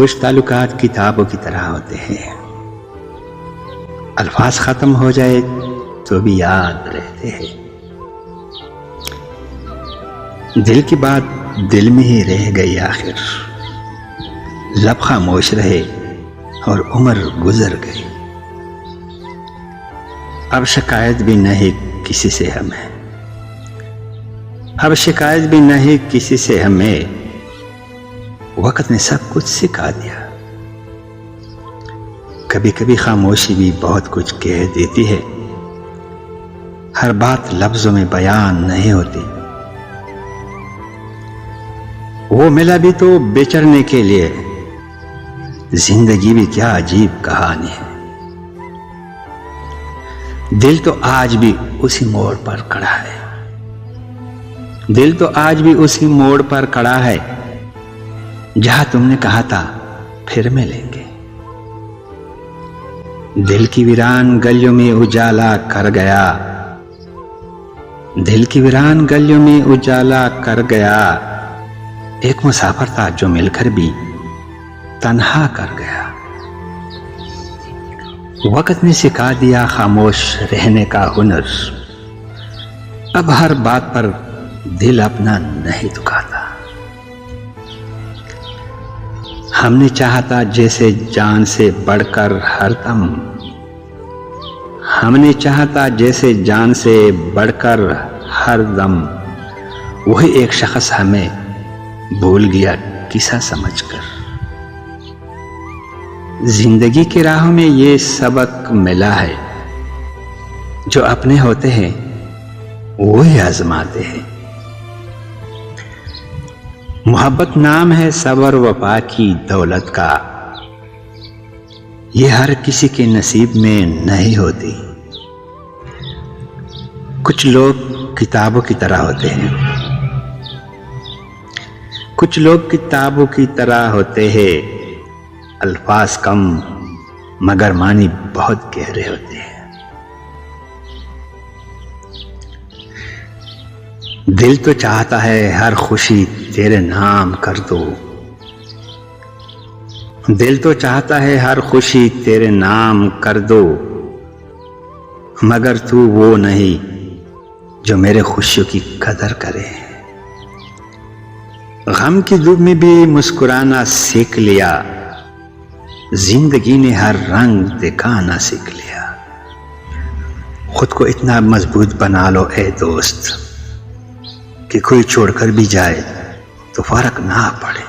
کچھ تعلقات کتابوں کی طرح ہوتے ہیں، الفاظ ختم ہو جائے تو بھی یاد رہتے ہیں، دل کی بات دل میں ہی رہ گئی، آخر لب خاموش رہے اور عمر گزر گئی، اب شکایت بھی نہیں کسی سے ہمیں، اب شکایت بھی نہیں کسی سے ہمیں، وقت نے سب کچھ سکھا دیا، کبھی کبھی خاموشی بھی بہت کچھ کہہ دیتی ہے، ہر بات لفظوں میں بیان نہیں ہوتی، وہ ملا بھی تو بچھڑنے کے لیے، زندگی بھی کیا عجیب کہانی ہے، دل تو آج بھی اسی موڑ پر کھڑا ہے، دل تو آج بھی اسی موڑ پر کھڑا ہے، جہاں تم نے کہا تھا پھر ملیں گے، دل کی ویران گلیوں میں اجالا کر گیا، دل کی ویران گلیوں میں اجالا کر گیا، ایک مسافر تھا جو مل کر بھی تنہا کر گیا، وقت نے سکھا دیا خاموش رہنے کا ہنر، اب ہر بات پر دل اپنا نہیں دکھاتا، ہم نے چاہتا جیسے جان سے بڑھ کر ہر دم، ہم نے چاہتا جیسے جان سے بڑھ کر ہر دم، وہی ایک شخص ہمیں بھول گیا قصہ سمجھ کر، زندگی کی راہوں میں یہ سبق ملا ہے، جو اپنے ہوتے ہیں وہی آزماتے ہیں، محبت نام ہے صبر وفا کی دولت کا، یہ ہر کسی کے نصیب میں نہیں ہوتی، کچھ لوگ کتابوں کی طرح ہوتے ہیں، کچھ لوگ کتابوں کی طرح ہوتے ہیں، الفاظ کم مگر معنی بہت گہرے ہوتے ہیں، دل تو چاہتا ہے ہر خوشی تیرے نام کر دو، دل تو چاہتا ہے ہر خوشی تیرے نام کر دو، مگر تو وہ نہیں جو میرے خوشیوں کی قدر کرے، غم کی دھوپ میں بھی مسکرانا سیکھ لیا، زندگی نے ہر رنگ دکھانا سیکھ لیا، خود کو اتنا مضبوط بنا لو اے دوست کہ کوئی چھوڑ کر بھی جائے تو فرق نہ پڑے،